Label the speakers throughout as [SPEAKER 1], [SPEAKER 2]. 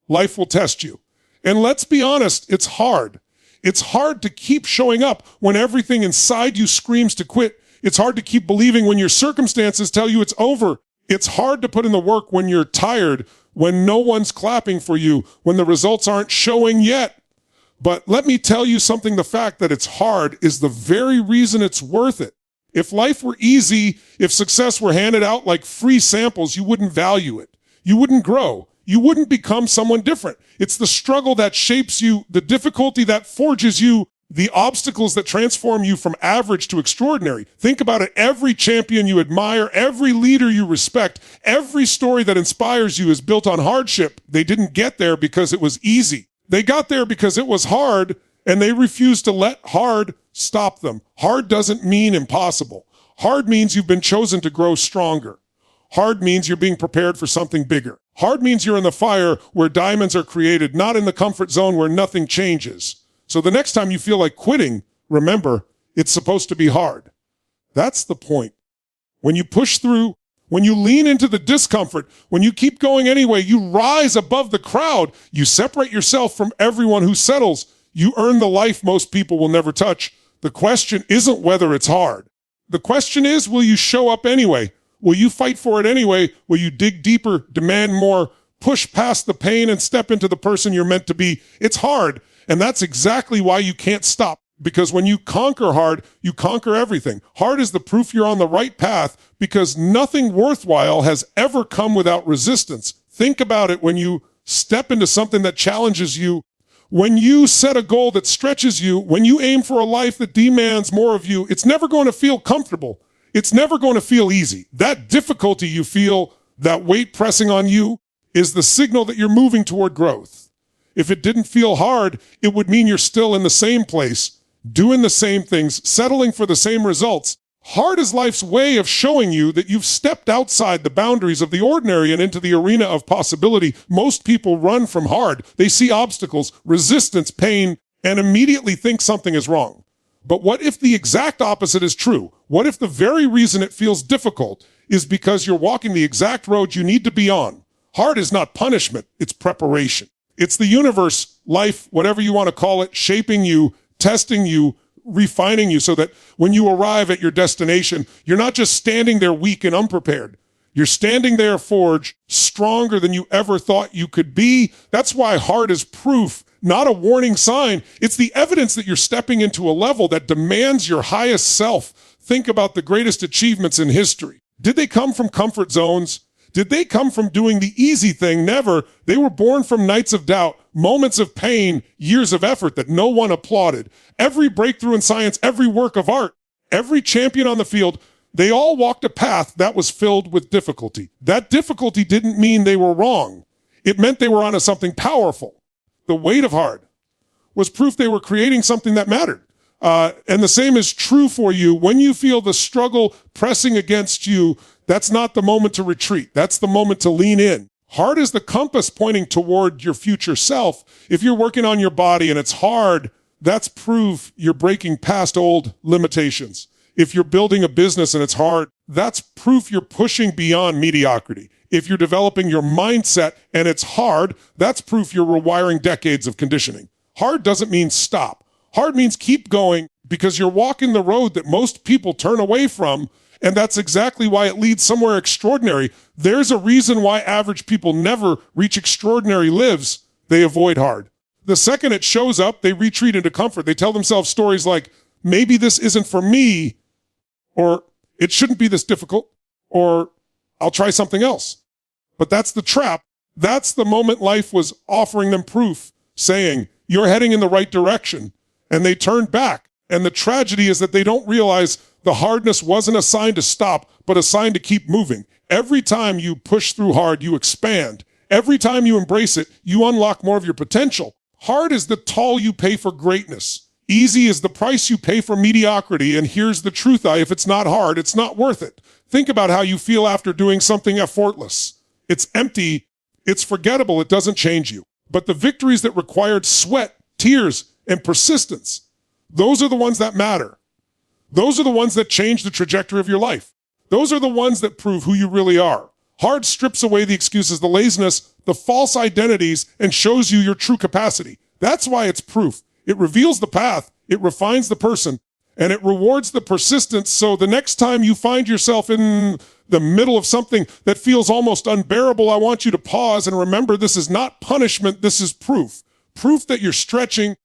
[SPEAKER 1] life will test you. And let's be honest, it's hard. It's hard to keep showing up when everything inside you screams to quit. It's hard to keep believing when your circumstances tell you it's over. It's hard to put in the work when you're tired, when no one's clapping for you, when the results aren't showing yet. But let me tell you something, the fact that it's hard is the very reason it's worth it. If life were easy, if success were handed out like free samples, you wouldn't value it. You wouldn't grow. You wouldn't become someone different. It's the struggle that shapes you, the difficulty that forges you, the obstacles that transform you from average to extraordinary. Think about it. Every champion you admire, every leader you respect, every story that inspires you is built on hardship. They didn't get there because it was easy. They got there because it was hard, and they refused to let hard stop them. Hard doesn't mean impossible. Hard means you've been chosen to grow stronger. Hard means you're being prepared for something bigger. Hard means you're in the fire where diamonds are created, not in the comfort zone where nothing changes. So the next time you feel like quitting, remember, it's supposed to be hard. That's the point. When you push through, when you lean into the discomfort, when you keep going anyway, you rise above the crowd. You separate yourself from everyone who settles. You earn the life most people will never touch. The question isn't whether it's hard. The question is, will you show up anyway? Will you fight for it anyway? Will you dig deeper, demand more, push past the pain and step into the person you're meant to be? It's hard. And that's exactly why you can't stop. Because when you conquer hard, you conquer everything. Hard is the proof you're on the right path, because nothing worthwhile has ever come without resistance. Think about it when you step into something that challenges you, when you set a goal that stretches you, when you aim for a life that demands more of you, it's never going to feel comfortable. It's never going to feel easy. That difficulty you feel, that weight pressing on you, is the signal that you're moving toward growth. If it didn't feel hard, it would mean you're still in the same place, doing the same things, settling for the same results. Hard is life's way of showing you that you've stepped outside the boundaries of the ordinary and into the arena of possibility. Most people run from hard. They see obstacles, resistance, pain, and immediately think something is wrong. But what if the exact opposite is true? What if the very reason it feels difficult is because you're walking the exact road you need to be on? Hard is not punishment, it's preparation. It's the universe, life, whatever you want to call it, shaping you, testing you, refining you so that when you arrive at your destination, you're not just standing there weak and unprepared. You're standing there forged, stronger than you ever thought you could be. That's why hard is proof, not a warning sign. It's the evidence that you're stepping into a level that demands your highest self. Think about the greatest achievements in history. Did they come from comfort zones? Did they come from doing the easy thing? Never. They were born from nights of doubt, moments of pain, years of effort that no one applauded. Every breakthrough in science, every work of art, every champion on the field, they all walked a path that was filled with difficulty. That difficulty didn't mean they were wrong. It meant they were onto something powerful. The weight of hard was proof they were creating something that mattered. And the same is true for you. When you feel the struggle pressing against you, that's not the moment to retreat. That's the moment to lean in. Hard is the compass pointing toward your future self. If you're working on your body and it's hard, that's proof you're breaking past old limitations. If you're building a business and it's hard, that's proof you're pushing beyond mediocrity. If you're developing your mindset and it's hard, that's proof you're rewiring decades of conditioning. Hard doesn't mean stop. Hard means keep going because you're walking the road that most people turn away from. And that's exactly why it leads somewhere extraordinary. There's a reason why average people never reach extraordinary lives. They avoid hard. The second it shows up, they retreat into comfort. They tell themselves stories like, maybe this isn't for me, or it shouldn't be this difficult, or I'll try something else. But that's the trap. That's the moment life was offering them proof, saying, you're heading in the right direction. And they turned back. And the tragedy is that they don't realize the hardness wasn't a sign to stop, but a sign to keep moving. Every time you push through hard, you expand. Every time you embrace it, you unlock more of your potential. Hard is the toll you pay for greatness. Easy is the price you pay for mediocrity. And here's the truth, if it's not hard, it's not worth it. Think about how you feel after doing something effortless. It's empty, it's forgettable, it doesn't change you. But the victories that required sweat, tears, and persistence, those are the ones that matter. Those are the ones that change the trajectory of your life. Those are the ones that prove who you really are. Hard strips away the excuses, the laziness, the false identities, and shows you your true capacity. That's why it's proof. It reveals the path, it refines the person, and it rewards the persistence. So the next time you find yourself in the middle of something that feels almost unbearable, I want you to pause and remember this is not punishment, this is proof. Proof that you're stretching,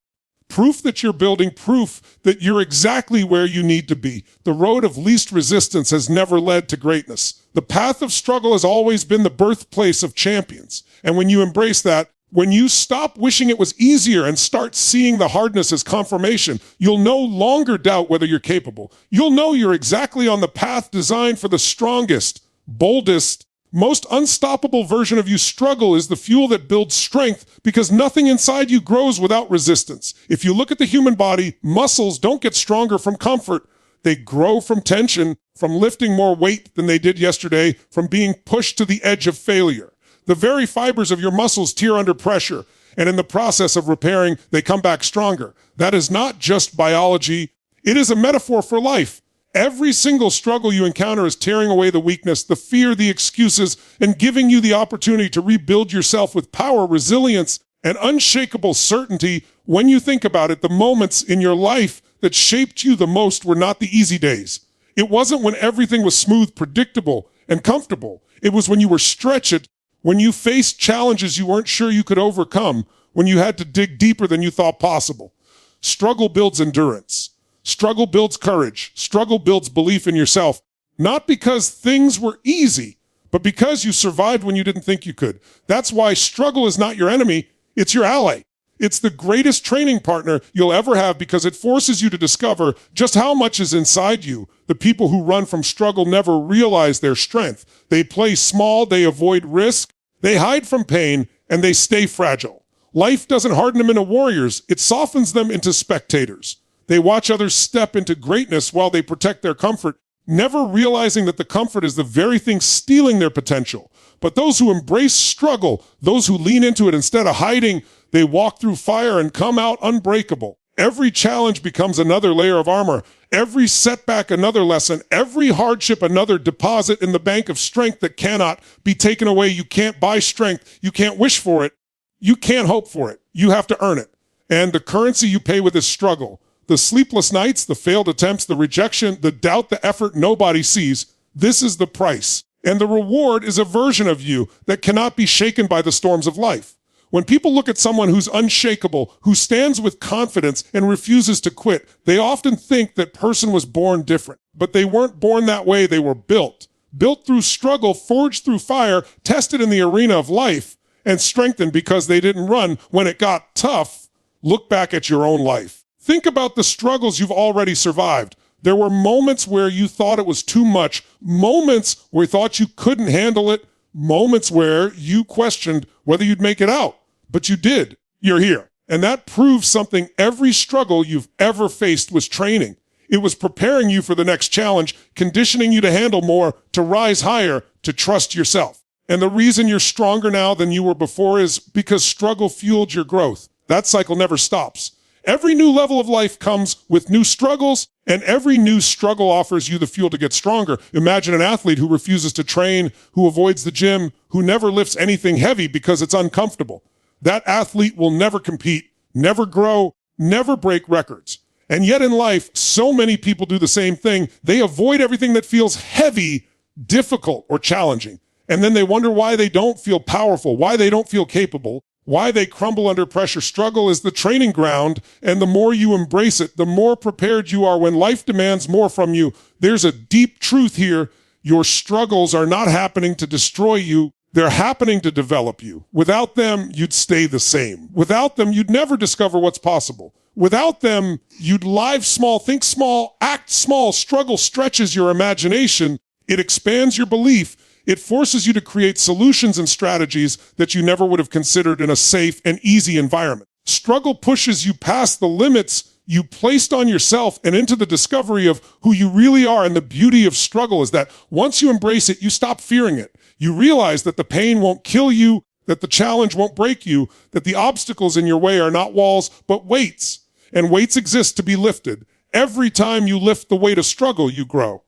[SPEAKER 1] proof that you're building, proof that you're exactly where you need to be. The road of least resistance has never led to greatness. The path of struggle has always been the birthplace of champions. And when you embrace that, when you stop wishing it was easier and start seeing the hardness as confirmation, you'll no longer doubt whether you're capable. You'll know you're exactly on the path designed for the strongest, boldest, most unstoppable version of you. Struggle is the fuel that builds strength because nothing inside you grows without resistance. If you look at the human body, muscles don't get stronger from comfort. They grow from tension, from lifting more weight than they did yesterday, from being pushed to the edge of failure. The very fibers of your muscles tear under pressure, and in the process of repairing, they come back stronger. That is not just biology. It is a metaphor for life. Every single struggle you encounter is tearing away the weakness, the fear, the excuses, and giving you the opportunity to rebuild yourself with power, resilience, and unshakable certainty. When you think about it, the moments in your life that shaped you the most were not the easy days. It wasn't when everything was smooth, predictable, and comfortable. It was when you were stretched, when you faced challenges you weren't sure you could overcome, when you had to dig deeper than you thought possible. Struggle builds endurance. Struggle builds courage. Struggle builds belief in yourself. Not because things were easy, but because you survived when you didn't think you could. That's why struggle is not your enemy, it's your ally. It's the greatest training partner you'll ever have because it forces you to discover just how much is inside you. The people who run from struggle never realize their strength. They play small, they avoid risk, they hide from pain, and they stay fragile. Life doesn't harden them into warriors, it softens them into spectators. They watch others step into greatness while they protect their comfort, never realizing that the comfort is the very thing stealing their potential. But those who embrace struggle, those who lean into it instead of hiding, they walk through fire and come out unbreakable. Every challenge becomes another layer of armor. Every setback another lesson. Every hardship another deposit in the bank of strength that cannot be taken away. You can't buy strength. You can't wish for it. You can't hope for it. You have to earn it. And the currency you pay with is struggle. The sleepless nights, the failed attempts, the rejection, the doubt, the effort nobody sees. This is the price. And the reward is a version of you that cannot be shaken by the storms of life. When people look at someone who's unshakable, who stands with confidence and refuses to quit, they often think that person was born different. But they weren't born that way, they were built. Built through struggle, forged through fire, tested in the arena of life, and strengthened because they didn't run when it got tough. Look back at your own life. Think about the struggles you've already survived. There were moments where you thought it was too much, moments where you thought you couldn't handle it, moments where you questioned whether you'd make it out. But you did. You're here. And that proves something. Every struggle you've ever faced was training. It was preparing you for the next challenge, conditioning you to handle more, to rise higher, to trust yourself. And the reason you're stronger now than you were before is because struggle fueled your growth. That cycle never stops. Every new level of life comes with new struggles, and every new struggle offers you the fuel to get stronger. Imagine an athlete who refuses to train, who avoids the gym, who never lifts anything heavy because it's uncomfortable. That athlete will never compete, never grow, never break records. And yet in life, so many people do the same thing. They avoid everything that feels heavy, difficult, or challenging. And then they wonder why they don't feel powerful, why they don't feel capable, why they crumble under pressure. Struggle is the training ground, and the more you embrace it, the more prepared you are when life demands more from you. There's a deep truth here. Your struggles are not happening to destroy you. They're happening to develop you. Without them, you'd stay the same. Without them, you'd never discover what's possible. Without them, you'd live small, think small, act small. Struggle stretches your imagination. It expands your belief. It forces you to create solutions and strategies that you never would have considered in a safe and easy environment. Struggle pushes you past the limits you placed on yourself and into the discovery of who you really are. And the beauty of struggle is that once you embrace it, you stop fearing it. You realize that the pain won't kill you, that the challenge won't break you, that the obstacles in your way are not walls, but weights. And weights exist to be lifted. Every time you lift the weight of struggle, you grow.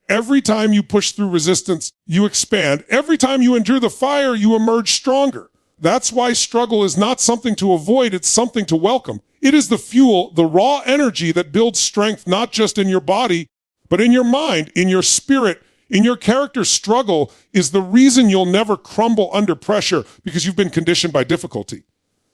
[SPEAKER 1] Every time you push through resistance, you expand. Every time you endure the fire, you emerge stronger. That's why struggle is not something to avoid, it's something to welcome. It is the fuel, the raw energy that builds strength not just in your body, but in your mind, in your spirit, in your character. Struggle is the reason you'll never crumble under pressure because you've been conditioned by difficulty.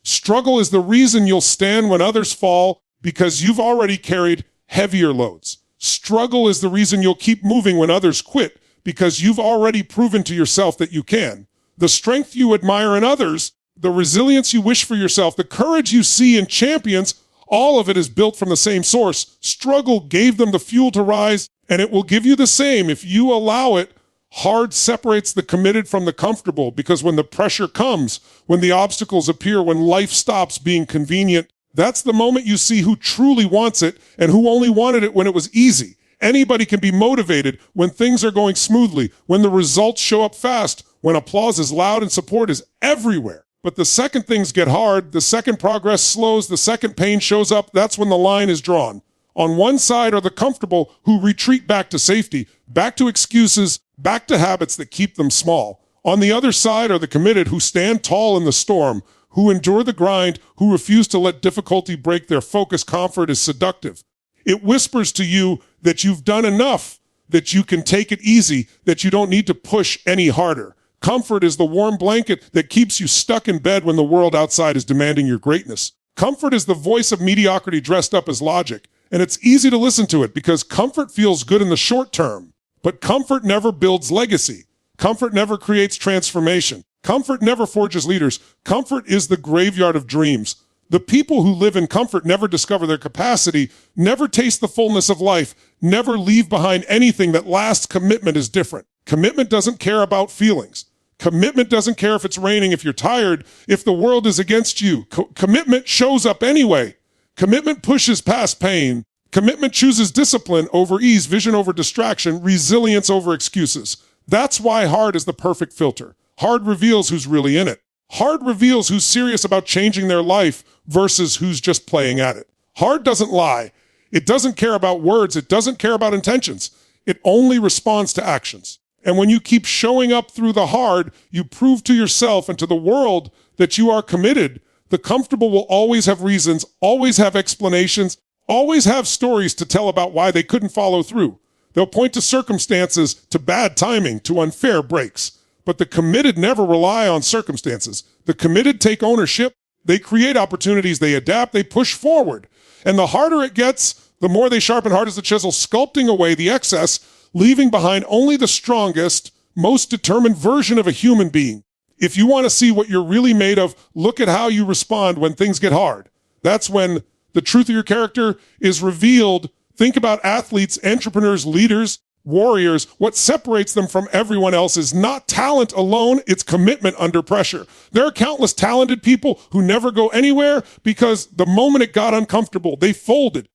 [SPEAKER 1] Struggle is the reason you'll stand when others fall because you've already carried heavier loads. Struggle is the reason you'll keep moving when others quit because you've already proven to yourself that you can. The strength you admire in others, the resilience you wish for yourself, the courage you see in champions, all of it is built from the same source. Struggle gave them the fuel to rise, and it will give you the same if you allow it. Hard separates the committed from the comfortable because when the pressure comes, when the obstacles appear, when life stops being convenient, that's the moment you see who truly wants it and who only wanted it when it was easy. Anybody can be motivated when things are going smoothly, when the results show up fast, when applause is loud and support is everywhere. But the second things get hard, the second progress slows, the second pain shows up, that's when the line is drawn. On one side are the comfortable who retreat back to safety, back to excuses, back to habits that keep them small. On the other side are the committed who stand tall in the storm, who endure the grind, who refuse to let difficulty break their focus. Comfort is seductive. It whispers to you that you've done enough, that you can take it easy, that you don't need to push any harder. Comfort is the warm blanket that keeps you stuck in bed when the world outside is demanding your greatness. Comfort is the voice of mediocrity dressed up as logic, and it's easy to listen to it because comfort feels good in the short term. But comfort never builds legacy. Comfort never creates transformation. Comfort never forges leaders. Comfort is the graveyard of dreams. The people who live in comfort never discover their capacity, never taste the fullness of life, never leave behind anything that lasts. Commitment is different. Commitment doesn't care about feelings. Commitment doesn't care if it's raining, if you're tired, if the world is against you. Commitment shows up anyway. Commitment pushes past pain. Commitment chooses discipline over ease, vision over distraction, resilience over excuses. That's why hard is the perfect filter. Hard reveals who's really in it. Hard reveals who's serious about changing their life versus who's just playing at it. Hard doesn't lie. It doesn't care about words. It doesn't care about intentions. It only responds to actions. And when you keep showing up through the hard, you prove to yourself and to the world that you are committed. The comfortable will always have reasons, always have explanations, always have stories to tell about why they couldn't follow through. They'll point to circumstances, to bad timing, to unfair breaks. But the committed never rely on circumstances. The committed take ownership. They create opportunities. They adapt. They push forward. And the harder it gets, the more they sharpen hard as the chisel, sculpting away the excess, leaving behind only the strongest, most determined version of a human being. If you want to see what you're really made of, look at how you respond when things get hard. That's when the truth of your character is revealed. Think about athletes, entrepreneurs, leaders, warriors. What separates them from everyone else is not talent alone, it's commitment under pressure. There are countless talented people who never go anywhere because the moment it got uncomfortable, they folded.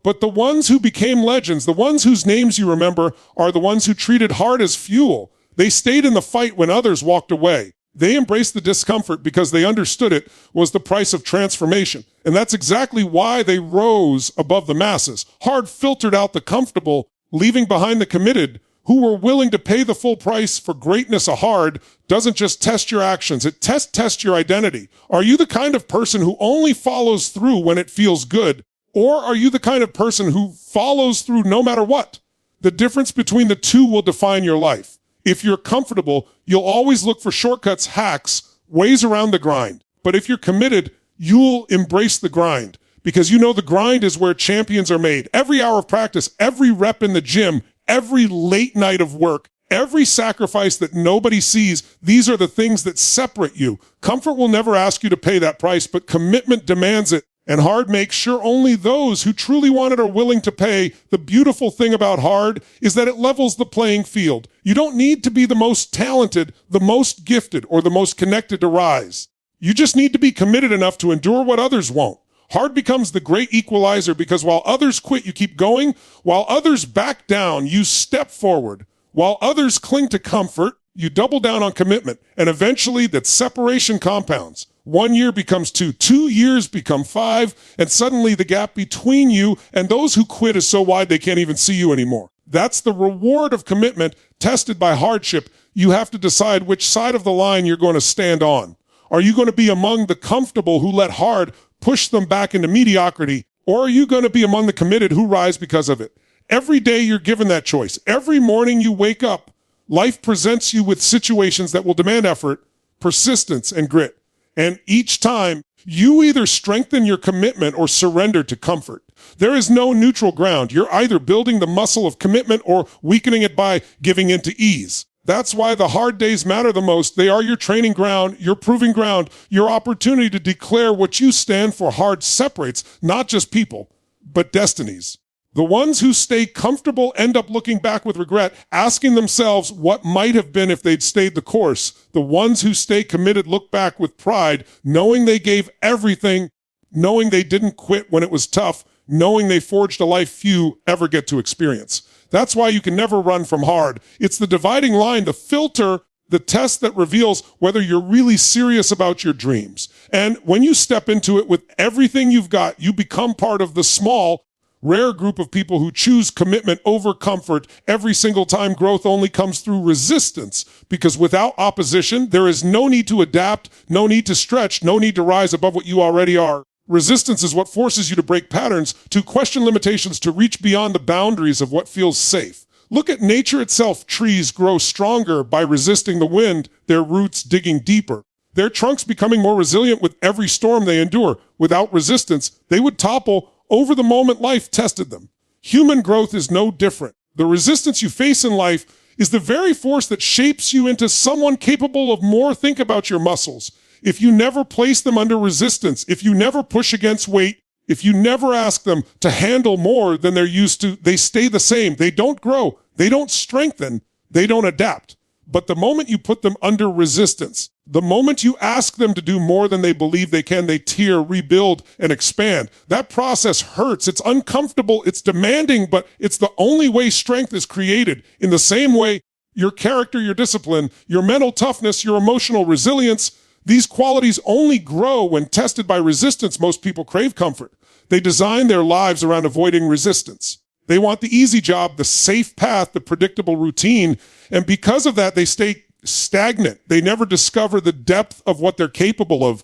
[SPEAKER 1] But the ones who became legends, the ones whose names you remember, are the ones who treated hard as fuel. They stayed in the fight when others walked away. They embraced the discomfort because they understood it was the price of transformation. And that's exactly why they rose above the masses. Hard filtered out the comfortable, leaving behind the committed, who were willing to pay the full price for greatness. A hard doesn't just test your actions, it tests your identity. Are you the kind of person who only follows through when it feels good? Or are you the kind of person who follows through no matter what? The difference between the two will define your life. If you're comfortable, you'll always look for shortcuts, hacks, ways around the grind. But if you're committed, you'll embrace the grind because you know the grind is where champions are made. Every hour of practice, every rep in the gym, every late night of work, every sacrifice that nobody sees, these are the things that separate you. Comfort will never ask you to pay that price, but commitment demands it. And hard makes sure only those who truly want it are willing to pay. The beautiful thing about hard is that it levels the playing field. You don't need to be the most talented, the most gifted, or the most connected to rise. You just need to be committed enough to endure what others won't. Hard becomes the great equalizer because while others quit, you keep going. While others back down, you step forward. While others cling to comfort, you double down on commitment. And eventually that separation compounds. 1 year becomes 2, 2 years become 5, and suddenly the gap between you and those who quit is so wide they can't even see you anymore. That's the reward of commitment tested by hardship. You have to decide which side of the line you're going to stand on. Are you going to be among the comfortable who let hard push them back into mediocrity, or are you going to be among the committed who rise because of it? Every day you're given that choice. Every morning you wake up, life presents you with situations that will demand effort, persistence, and grit. And each time, you either strengthen your commitment or surrender to comfort. There is no neutral ground. You're either building the muscle of commitment or weakening it by giving in to ease. That's why the hard days matter the most. They are your training ground, your proving ground, your opportunity to declare what you stand for. Hard separates not just people, but destinies. The ones who stay comfortable end up looking back with regret, asking themselves what might have been if they'd stayed the course. The ones who stay committed look back with pride, knowing they gave everything, knowing they didn't quit when it was tough, knowing they forged a life few ever get to experience. That's why you can never run from hard. It's the dividing line, the filter, the test that reveals whether you're really serious about your dreams. And when you step into it with everything you've got, you become part of the small, rare group of people who choose commitment over comfort every single time. Growth only comes through resistance, because without opposition, there is no need to adapt, no need to stretch, no need to rise above what you already are. Resistance is what forces you to break patterns, to question limitations, to reach beyond the boundaries of what feels safe. Look at nature itself. Trees grow stronger by resisting the wind, their roots digging deeper. Their trunks becoming more resilient with every storm they endure. Without resistance, they would topple over the moment life tested them. Human growth is no different. The resistance you face in life is the very force that shapes you into someone capable of more. Think about your muscles. If you never place them under resistance, if you never push against weight, if you never ask them to handle more than they're used to, they stay the same. They don't grow. They don't strengthen. They don't adapt. But the moment you put them under resistance, the moment you ask them to do more than they believe they can, they tear, rebuild, and expand. That process hurts. It's uncomfortable. It's demanding, but it's the only way strength is created. In the same way, your character, your discipline, your mental toughness, your emotional resilience, these qualities only grow when tested by resistance. Most people crave comfort. They design their lives around avoiding resistance. They want the easy job, the safe path, the predictable routine. And because of that, they stay stagnant. They never discover the depth of what they're capable of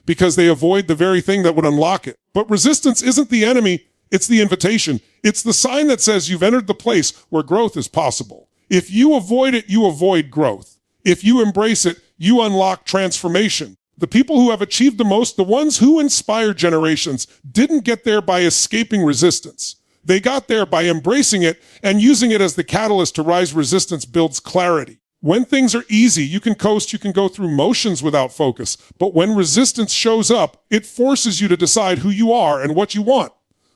[SPEAKER 1] because they avoid the very thing that would unlock it. But resistance isn't the enemy. It's the invitation. It's the sign that says you've entered the place where growth is possible. If you avoid it, you avoid growth. If you embrace it, you unlock transformation. The people who have achieved the most, the ones who inspire generations, didn't get there by escaping resistance. They got there by embracing it and using it as the catalyst to rise. Resistance builds clarity. When things are easy, you can coast, you can go through motions without focus. But when resistance shows up, it forces you to decide who you are and what you want.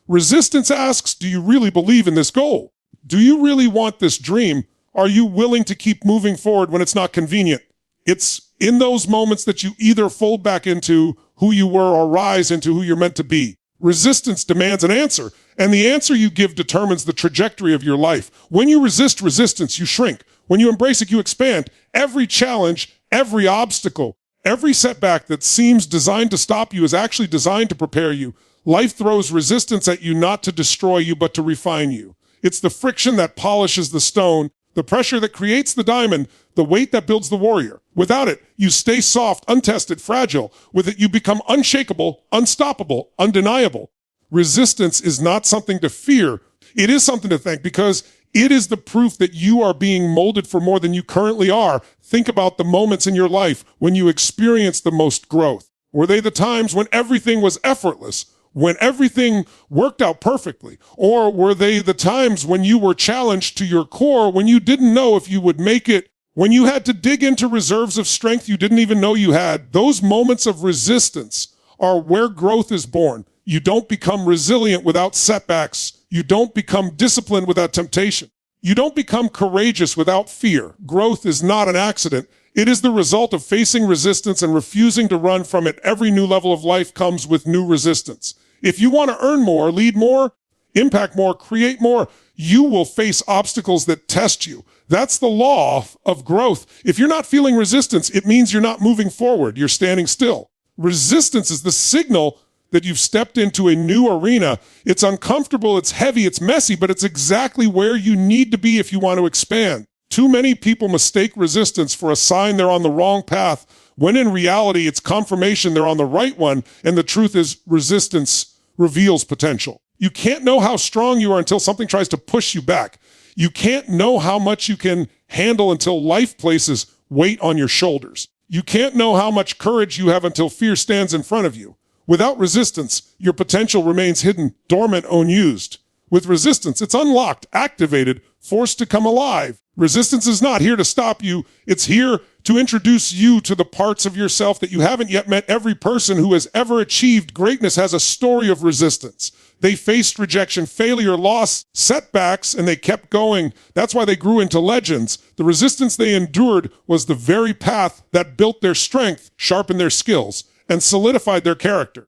[SPEAKER 1] Resistance asks, do you really believe in this goal? Do you really want this dream? Are you willing to keep moving forward when it's not convenient? It's in those moments that you either fold back into who you were or rise into who you're meant to be. Resistance demands an answer, and the answer you give determines the trajectory of your life. When you resist resistance, you shrink. When you embrace it, you expand. Every challenge, every obstacle, every setback that seems designed to stop you is actually designed to prepare you. Life throws resistance at you not to destroy you, but to refine you. It's the friction that polishes the stone, the pressure that creates the diamond, the weight that builds the warrior. Without it, you stay soft, untested, fragile. With it, you become unshakable, unstoppable, undeniable. Resistance is not something to fear. It is something to thank, because it is the proof that you are being molded for more than you currently are. Think about the moments in your life when you experienced the most growth. Were they the times when everything was effortless, when everything worked out perfectly? Or were they the times when you were challenged to your core, when you didn't know if you would make it, when you had to dig into reserves of strength you didn't even know you had? Those moments of resistance are where growth is born. You don't become resilient without setbacks. You don't become disciplined without temptation. You don't become courageous without fear. Growth is not an accident. It is the result of facing resistance and refusing to run from it. Every new level of life comes with new resistance. If you want to earn more, lead more, impact more, create more, you will face obstacles that test you. That's the law of growth. If you're not feeling resistance, it means you're not moving forward. You're standing still. Resistance is the signal that you've stepped into a new arena. It's uncomfortable, it's heavy, it's messy, but it's exactly where you need to be if you want to expand. Too many people mistake resistance for a sign they're on the wrong path, when in reality, it's confirmation they're on the right one, and the truth is resistance reveals potential. You can't know how strong you are until something tries to push you back. You can't know how much you can handle until life places weight on your shoulders. You can't know how much courage you have until fear stands in front of you. Without resistance, your potential remains hidden, dormant, unused. With resistance, it's unlocked, activated, forced to come alive. Resistance is not here to stop you. It's here to introduce you to the parts of yourself that you haven't yet met. Every person who has ever achieved greatness has a story of resistance. They faced rejection, failure, loss, setbacks, and they kept going. That's why they grew into legends. The resistance they endured was the very path that built their strength, sharpened their skills, and solidified their character.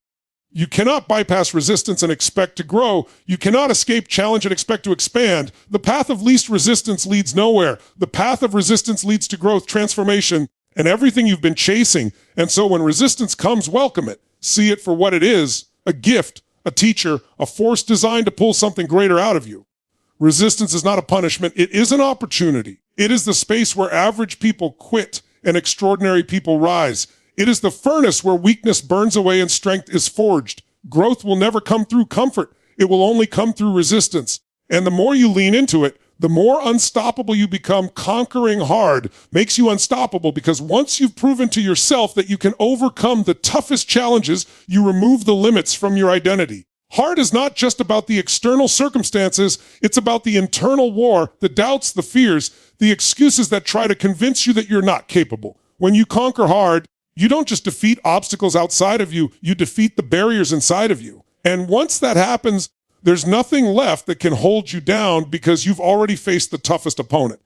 [SPEAKER 1] You cannot bypass resistance and expect to grow. You cannot escape challenge and expect to expand. The path of least resistance leads nowhere. The path of resistance leads to growth, transformation, and everything you've been chasing. And so when resistance comes, welcome it. See it for what it is, a gift, a teacher, a force designed to pull something greater out of you. Resistance is not a punishment. It is an opportunity. It is the space where average people quit and extraordinary people rise. It is the furnace where weakness burns away and strength is forged. Growth will never come through comfort. It will only come through resistance. And the more you lean into it, the more unstoppable you become. Conquering hard makes you unstoppable because once you've proven to yourself that you can overcome the toughest challenges, you remove the limits from your identity. Hard is not just about the external circumstances. It's about the internal war, the doubts, the fears, the excuses that try to convince you that you're not capable. When you conquer hard, you don't just defeat obstacles outside of you, you defeat the barriers inside of you. And once that happens, there's nothing left that can hold you down because you've already faced the toughest opponent.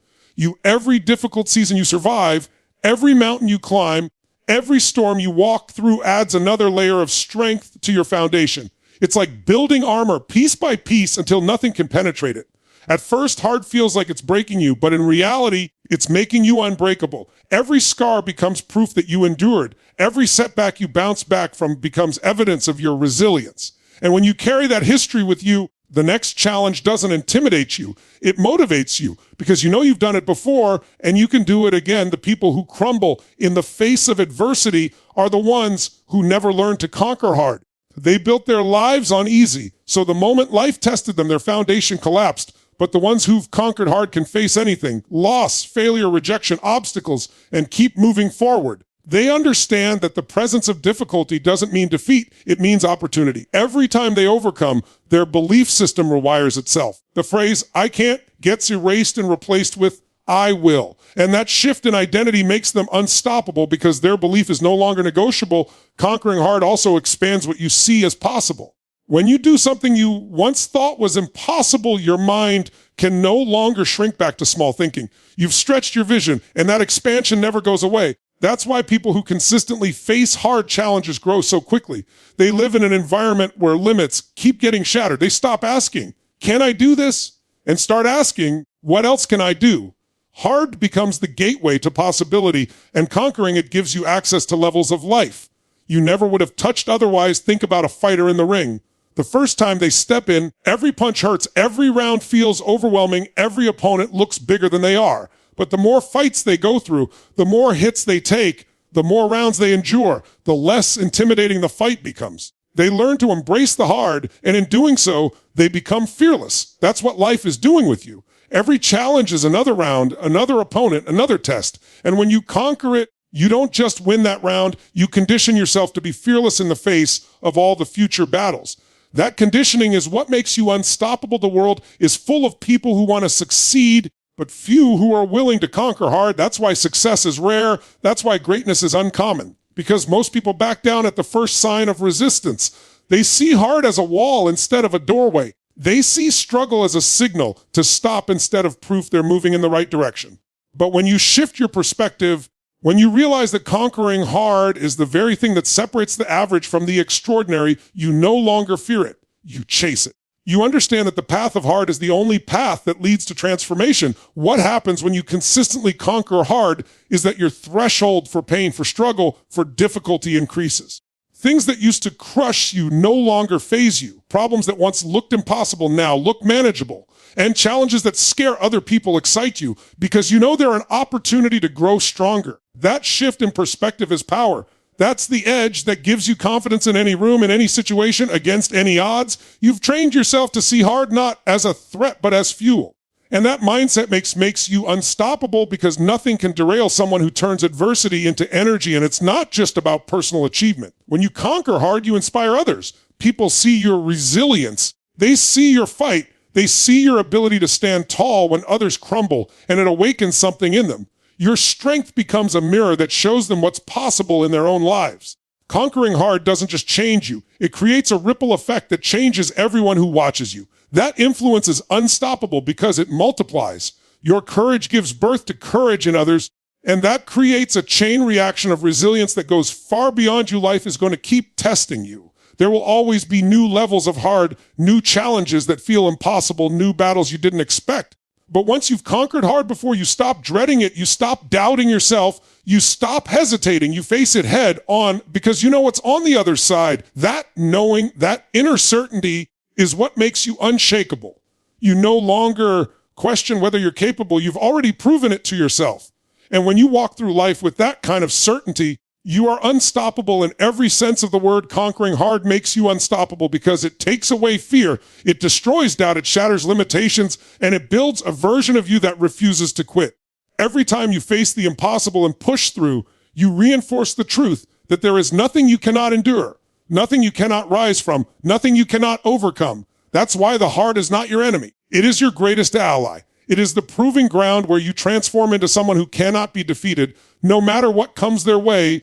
[SPEAKER 1] Every difficult season you survive, every mountain you climb, every storm you walk through adds another layer of strength to your foundation. It's like building armor piece by piece until nothing can penetrate it. At first, hard feels like it's breaking you, but in reality, it's making you unbreakable. Every scar becomes proof that you endured. Every setback you bounce back from becomes evidence of your resilience. And when you carry that history with you, the next challenge doesn't intimidate you. It motivates you because you know you've done it before and you can do it again. The people who crumble in the face of adversity are the ones who never learned to conquer hard. They built their lives on easy. So the moment life tested them, their foundation collapsed. But the ones who've conquered hard can face anything, loss, failure, rejection, obstacles, and keep moving forward. They understand that the presence of difficulty doesn't mean defeat, it means opportunity. Every time they overcome, their belief system rewires itself. The phrase, "I can't," gets erased and replaced with, "I will." And that shift in identity makes them unstoppable because their belief is no longer negotiable. Conquering hard also expands what you see as possible. When you do something you once thought was impossible, your mind can no longer shrink back to small thinking. You've stretched your vision, and that expansion never goes away. That's why people who consistently face hard challenges grow so quickly. They live in an environment where limits keep getting shattered. They stop asking, "Can I do this?" and start asking, "What else can I do?" Hard becomes the gateway to possibility, and conquering it gives you access to levels of life you never would have touched otherwise. Think about a fighter in the ring. The first time they step in, every punch hurts, every round feels overwhelming, every opponent looks bigger than they are. But the more fights they go through, the more hits they take, the more rounds they endure, the less intimidating the fight becomes. They learn to embrace the hard, and in doing so, they become fearless. That's what life is doing with you. Every challenge is another round, another opponent, another test. And when you conquer it, you don't just win that round, you condition yourself to be fearless in the face of all the future battles. That conditioning is what makes you unstoppable. The world is full of people who want to succeed, but few who are willing to conquer hard. That's why success is rare. That's why greatness is uncommon, because most people back down at the first sign of resistance. They see hard as a wall instead of a doorway. They see struggle as a signal to stop instead of proof they're moving in the right direction. But when you shift your perspective, when you realize that conquering hard is the very thing that separates the average from the extraordinary, you no longer fear it. You chase it. You understand that the path of hard is the only path that leads to transformation. What happens when you consistently conquer hard is that your threshold for pain, for struggle, for difficulty increases. Things that used to crush you no longer faze you. Problems that once looked impossible now look manageable. And challenges that scare other people excite you because you know they're an opportunity to grow stronger. That shift in perspective is power. That's the edge that gives you confidence in any room, in any situation, against any odds. You've trained yourself to see hard not as a threat, but as fuel. And that mindset makes you unstoppable because nothing can derail someone who turns adversity into energy. And it's not just about personal achievement. When you conquer hard, you inspire others. People see your resilience. They see your fight. They see your ability to stand tall when others crumble, and it awakens something in them. Your strength becomes a mirror that shows them what's possible in their own lives. Conquering hard doesn't just change you. It creates a ripple effect that changes everyone who watches you. That influence is unstoppable because it multiplies. Your courage gives birth to courage in others, and that creates a chain reaction of resilience that goes far beyond you. Life is going to keep testing you. There will always be new levels of hard, new challenges that feel impossible, new battles you didn't expect. But once you've conquered hard before, you stop dreading it, you stop doubting yourself, you stop hesitating, you face it head on because you know what's on the other side. That knowing, that inner certainty is what makes you unshakable. You no longer question whether you're capable. You've already proven it to yourself. And when you walk through life with that kind of certainty, you are unstoppable in every sense of the word. Conquering hard makes you unstoppable because it takes away fear, it destroys doubt, it shatters limitations, and it builds a version of you that refuses to quit. Every time you face the impossible and push through, you reinforce the truth that there is nothing you cannot endure, nothing you cannot rise from, nothing you cannot overcome. That's why the hard is not your enemy. It is your greatest ally. It is the proving ground where you transform into someone who cannot be defeated, no matter what comes their way.